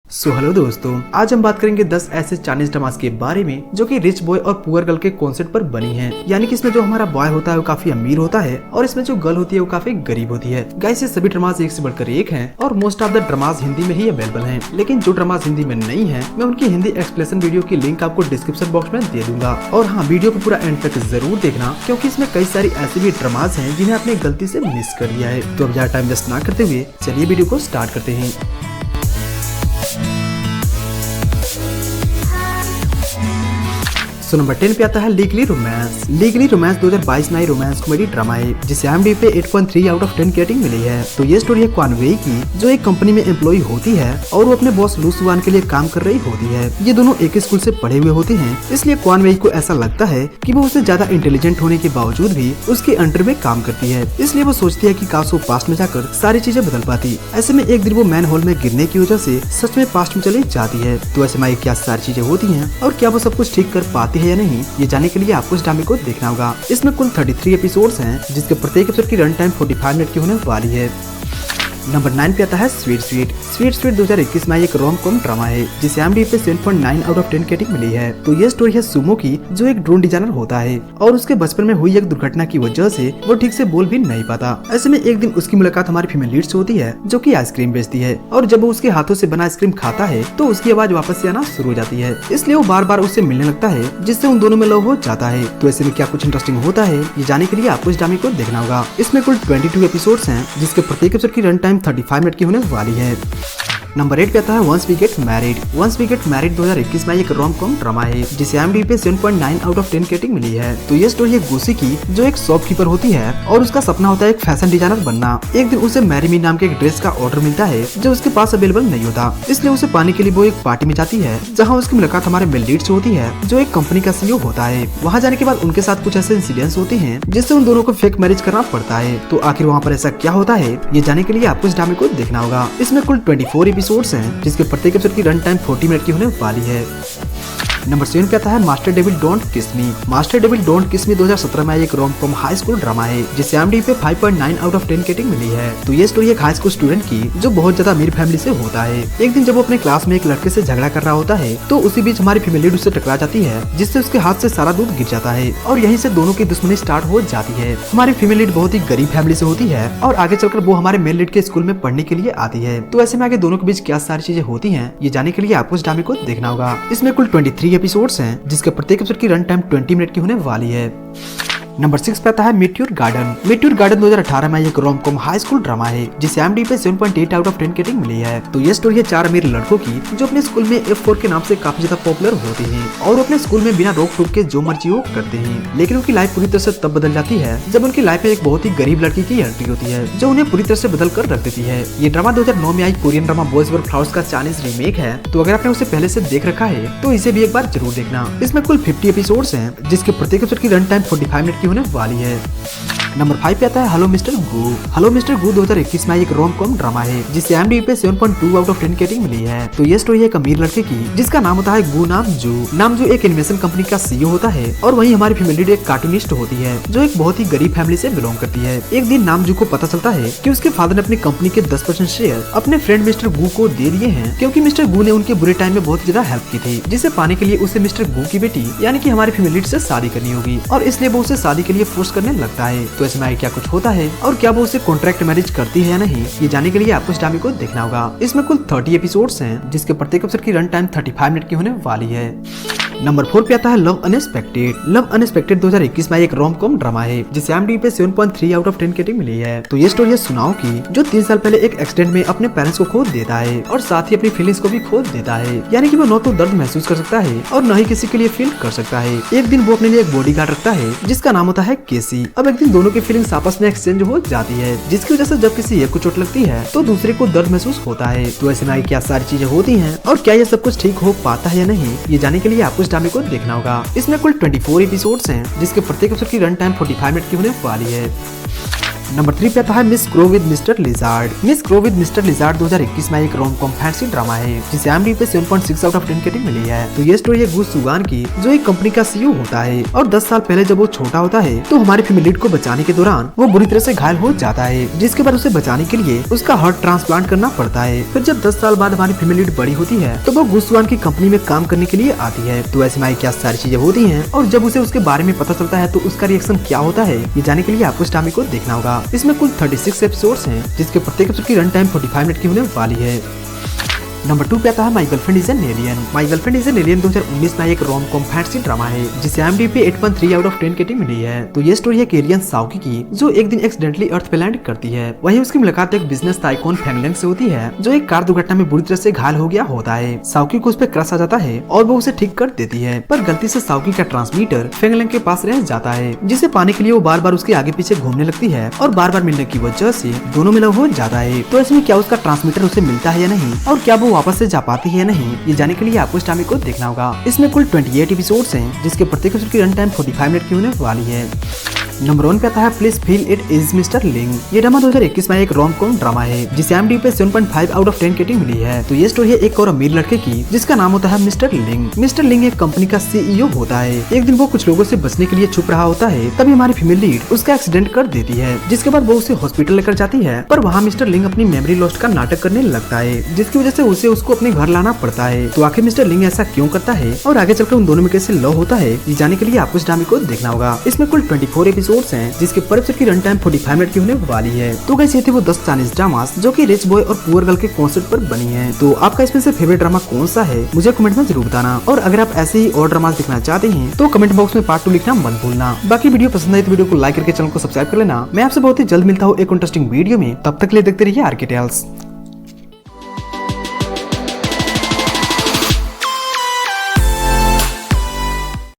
Hello दोस्तों, आज हम बात करेंगे 10 ऐसे चाइनीज ड्रामास के बारे में जो कि रिच बॉय और पुअर गर्ल के कॉन्सेप्ट पर बनी हैं। यानी कि इसमें जो हमारा बॉय होता है वो काफी अमीर होता है और इसमें जो गर्ल होती है वो काफी गरीब होती है। गाइस, ये सभी ड्रामास एक से बढ़कर एक हैं और most of the dramas Hindi में ही अवेलेबल हैं। लेकिन जो ड्रामास हिंदी में नहीं है, मैं उनकी हिंदी एक्सप्लेनेशन वीडियो की लिंक आपको डिस्क्रिप्शन बॉक्स में दे दूंगा। और हाँ, वीडियो को पूरा एंड तक जरूर देखना क्योंकि इसमें कई सारी ऐसी भी ड्रामास हैं जिन्हें आपने गलती से मिस कर दिया है। तो अब ज्यादा टाइम वेस्ट ना करते हुए चलिए वीडियो को स्टार्ट करते हैं। नंबर 10 पे आता है लीगली रोमांस। लीगली रोमांस 2022 नई रोमांस कॉमेडी ड्रामा है जिसे IMDb पे 8.3 आउट ऑफ 10 की रेटिंग मिली है। तो ये स्टोरी है क्वान वेई की, जो एक कंपनी में एम्प्लॉय होती है और वो अपने बॉस लू सुआन के लिए काम कर रही होती है। ये दोनों एक ही स्कूल से पढ़े हुए होते हैं, इसलिए क्वान वेई को ऐसा लगता है कि वो उससे ज्यादा इंटेलिजेंट होने के बावजूद भी उसके अंडर में काम करती है। इसलिए वो सोचती है कि काश वो पास्ट में जाकर सारी चीजें बदल पाती। ऐसे में एक दिन वो मैन होल में गिरने की वजह से सच में पास्ट में चली जाती है। तो ऐसे में क्या सारी चीजें होती है और क्या वो सब कुछ ठीक कर पाती है या नहीं, ये जानने के लिए आपको इस ड्रामे को देखना होगा। इसमें कुल 33 एपिसोड्स हैं जिसके प्रत्येक एपिसोड की रन टाइम 45 मिनट की होने वाली है। नंबर 9 पे आता है स्वीट स्वीट। स्वीट स्वीट 2021 में एक रोम कॉम ड्रामा है जिसे IMDb पे 7.9 आउट ऑफ 10 की रेटिंग मिली है। तो ये स्टोरी है सुमो की, जो एक ड्रोन डिजाइनर होता है और उसके बचपन में हुई एक दुर्घटना की वजह से वो ठीक से बोल भी नहीं पाता। ऐसे में एक दिन उसकी मुलाकात हमारी फीमेल लीड से होती है जो कि आइसक्रीम बेचती है और जब वो उसके हाथों से बना आइसक्रीम खाता है तो उसकी आवाज वापस से आना शुरू हो जाती है। इसलिए वो बार बार उससे मिलने लगता है जिससे उन दोनों में लव हो जाता है। तो ऐसे में क्या कुछ इंटरेस्टिंग होता है, ये जानने के लिए आपको इस ड्रामे को देखना होगा। इसमें कुल 22 एपिसोड्स हैं जिसके प्रत्येक एपिसोड की रन टाइम 35 मिनट की होने वाली है। नंबर 8 पे आता है once we get married. Once we get married 2021 में एक रोम कॉम ड्रामा है जिसे IMDb पे 7.9 आउट ऑफ 10 की रेटिंग मिली है। तो ये स्टोरी है गुसी की, जो एक शॉपकीपर होती है और उसका सपना होता है एक फैशन डिजाइनर बनना। एक दिन उसे मैरी मी नाम के एक ड्रेस का ऑर्डर मिलता है जो उसके पास अवेलेबल नहीं होता, इसलिए उसे पाने के लिए वो एक पार्टी में जाती है जहाँ उसकी मुलाकात हमारे मेल लीड से होती है जो एक कंपनी का CEO होता है। वहाँ जाने के बाद उनके साथ कुछ ऐसे इंसिडेंट्स होते हैं जिससे उन दोनों को फेक मैरिज करना पड़ता है। तो आखिर वहाँ पर ऐसा क्या होता है, ये जानने के लिए आपको इस ड्रामे को देखना होगा। इसमें कुल 24 एपिसोड्स हैं जिसके प्रत्येक एपिसोड की रन टाइम 40 मिनट की होने वाली है। नंबर 7 पे आता है मास्टर डेविल डोंट किस मी। मास्टर डेविल डोंट किस मी 2017 में एक rom com high school drama है जिसे IMDb पे 5.9 आउट ऑफ 10 की रेटिंग मिली है। तो ये स्टोरी एक हाई स्कूल स्टूडेंट की जो बहुत ज्यादा अमीर फैमिली से होता है। एक दिन जब वो अपने क्लास में एक लड़के से झगड़ा कर रहा होता है तो उसी बीच हमारी फीमेल लीड उससे टकरा जाती है जिससे उसके हाथ से सारा दूध गिर जाता है और यहीं से दोनों की दुश्मनी स्टार्ट हो जाती है। हमारी फीमेल लीड बहुत ही गरीब फैमिली से होती है और आगे चलकर वो हमारे मेल लीड के स्कूल में पढ़ने के लिए आती है। तो ऐसे में आगे दोनों के बीच क्या सारी चीजें होती है, ये जानने के लिए आपको इस ड्रामे को देखना होगा। इसमें कुल 23 एपिसोड्स हैं जिसके प्रत्येक एपिसोड की रन टाइम 20 मिनट की होने वाली है। नंबर 6 पे आता है मीटियोर गार्डन। मीटियोर गार्डन 2018 में एक rom com high school drama है जिसे IMDb पे 7.8 आउट ऑफ 10 की रेटिंग मिली है। तो ये स्टोरी है 4 अमीर लड़कों की जो अपने स्कूल में F4 के नाम से काफी ज्यादा पॉपुलर होते हैं और अपने स्कूल में बिना रोक टोक के जो मर्जी वो करते हैं। लेकिन उनकी लाइफ पूरी तरह से तब बदल जाती है जब उनकी लाइफ में एक बहुत ही गरीब लड़की की एंट्री होती है जो उन्हें पूरी तरह से बदल कर रख देती है। ये ड्रामा 2009 में आई Korean drama Boys Over Flowers का चाइनीज रीमेक है। तो अगर आपने उसे पहले से देख रखा है तो इसे भी एक बार जरूर देखना। इसमें कुल 50 एपिसोड्स हैं जिसके प्रत्येक एपिसोड की रन टाइम 45 मिनट की होने वाली है। नंबर 5 पे आता है हेलो मिस्टर गू। हेलो मिस्टर गू 2021 में एक रोम कॉम ड्रामा है जिसे IMDb पे 7.2 आउट ऑफ 10 की रेटिंग मिली है। तो ये स्टोरी है एक अमीर लड़के की जिसका नाम होता है गू नाम जो एक इन्वेस्टमेंट कंपनी का CEO होता है और वहीं हमारी फीमेल लीड एक कार्टूनिस्ट होती है जो एक बहुत ही गरीब फैमिली से बिलोंग करती है। एक दिन नामजू को पता चलता है कि उसके फादर ने अपनी कंपनी के 10% शेयर अपने फ्रेंड मिस्टर गू को दे दिए हैं क्योंकि मिस्टर गू ने उनके बुरे टाइम में बहुत ज्यादा हेल्प की थी, जिसे पाने के लिए उसे मिस्टर गू की बेटी यानी कि हमारी फीमेल लीड से शादी करनी होगी और इसलिए वो उसे शादी के लिए फोर्स करने लगता है। तो इसमें क्या कुछ होता है और क्या वो उसे कॉन्ट्रैक्ट मैरिज करती है या नहीं, ये जानने के लिए आपको इस ड्रामे को देखना होगा। इसमें कुल 30 एपिसोड्स हैं जिसके प्रत्येक एपिसोड की रन टाइम 35 मिनट की होने वाली है। नंबर 4 पे आता है लव अनएक्सपेक्टेड। लव अनएक्सपेक्टेड 2021 में एक रोम कॉम ड्रामा है जिसे IMDb पे 7.3 आउट ऑफ 10 की रेटिंग मिली है। तो ये स्टोरी है सुनाओ की, जो 3 साल पहले एक एक्सीडेंट में अपने पेरेंट्स को खो देता है और साथ ही अपनी फीलिंग्स को भी खो देता है। यानी कि वो न तो दर्द महसूस कर सकता है और न ही किसी के लिए फील कर सकता है। एक दिन वो अपने लिए एक बॉडीगार्ड रखता है जिसका नाम होता है केसी। अब एक दिन दोनों की फीलिंग्स आपस में एक्सचेंज हो जाती है जिसकी वजह से जब किसी एक को चोट लगती है तो दूसरे को दर्द महसूस होता है। तो ऐसे में क्या सारी चीजें होती हैं और क्या ये सब कुछ ठीक हो पाता है या नहीं, ये जानने के लिए आपको इस ड्रामे को देखना होगा। इसमें कुल 24 एपिसोड्स हैं जिसके प्रत्येक एपिसोड की रन टाइम 45 मिनट की होने वाली है। नंबर 3 पे आता है miss crow with mister lizard. Miss crow with mister lizard 2021 में एक रोम कॉम फैंटेसी ड्रामा है जिसे IMDb पे 7.6 आउट ऑफ 10 रेटिंग मिली है। तो ये स्टोरी है गूस सुगान की, जो एक कंपनी का CEO होता है और 10 साल पहले जब वो छोटा होता है तो हमारे फीमेल लीड को बचाने के दौरान वो बुरी तरह से घायल हो जाता है, जिसके बाद उसे बचाने के लिए उसका हार्ट ट्रांसप्लांट करना पड़ता है। फिर जब 10 साल बाद हमारी फीमेल लीड बड़ी होती है तो वो गूस सुगान की कंपनी में काम करने के लिए आती है। तो ऐसे में क्या सारी चीजें होती हैं और जब उसे उसके बारे में पता चलता है तो उसका रिएक्शन क्या होता है, ये जाने के लिए आपको इस ड्रामे को देखना होगा। इसमें कुल 36 एपिसोड्स हैं जिसके प्रत्येक एपिसोड की रन टाइम 45 मिनट की होने वाली है। नंबर 2 पे आता है my girlfriend is an alien. My girlfriend is an alien 2019 में एक रोम कॉम फैंटेसी ड्रामा है जिसे IMDb पे 8.3 आउट ऑफ 10 रेटिंग मिली है। तो ये स्टोरी है एलियन साउकी की, जो एक दिन एक्सीडेंटली अर्थ पे लैंड करती है। वहीं उसकी मुलाकात एक बिजनेस टाइकून फेंगलेंग से होती है, जो एक कार दुर्घटना में बुरी तरह से घायल हो गया होता है। साउकी को उस पर क्रश आ जाता है और वो उसे ठीक कर देती है, पर गलती से साउकी का ट्रांसमीटर फेंगलेंग के पास रह जाता है, जिसे पाने के लिए वो बार बार उसके आगे पीछे घूमने लगती है और बार बार मिलने की वजह से दोनों में लव हो जाता है। तो इसमें क्या उसका ट्रांसमीटर उसे मिलता है या नहीं और क्या वो वापस से जा पाती है या नहीं, ये जाने के लिए आपको इस ड्रामे को देखना होगा। इसमें कुल 28 एपिसोड्स हैं जिसके प्रत्येक एपिसोड की रन टाइम 45 मिनट की होने वाली है। नंबर 1 पे आता है please feel it is mister लिंग। ये ड्रामा 2021 में एक रोम कॉम ड्रामा है जिसे IMDb पे 7.5 आउट ऑफ 10 रेटिंग मिली है। तो ये स्टोरी है एक और अमीर लड़के की जिसका नाम होता है मिस्टर लिंग। मिस्टर लिंग एक कंपनी का CEO होता है। एक दिन वो कुछ लोगों से बचने के लिए छुप रहा होता है, तभी हमारी फीमेल लीड उसका एक्सीडेंट कर देती है, जिसके बाद वो उसे हॉस्पिटल लेकर जाती है। पर वहाँ मिस्टर लिंग अपनी मेमोरी लॉस्ट का नाटक करने लगता है, जिसकी वजह से उसे उसको अपने घर लाना पड़ता है। तो आखिर मिस्टर लिंग ऐसा क्यों करता है और आगे चलकर उन दोनों में कैसे लव होता है, ये जाने के लिए आपको इस ड्रामे को देखना होगा। इसमें कुल 24 एपिसोड्स हैं जिसके पर एपिसोड की रन टाइम 45 मिनट की होने वाली है। तो गाइस ये थे वो 10 चाइनीज ड्रामास जो कि रिच बॉय और पुअर गर्ल के कॉन्सेप्ट पर बनी है। तो आपका इसमें से फेवरेट ड्रामा कौन सा है मुझे कमेंट में जरूर बताना, और अगर आप ऐसे ही और ड्रामास देखना चाहते हैं तो कमेंट बॉक्स में पार्ट 2 लिखना मत भूलना। बाकी वीडियो पसंद आई तो वीडियो को लाइक करके चैनल को सब्सक्राइब कर लेना। मैं आपसे बहुत ही जल्द मिलता हूँ एक इंटरेस्टिंग वीडियो में, तब तक के लिए देखते रहिए आर्किटेल्स।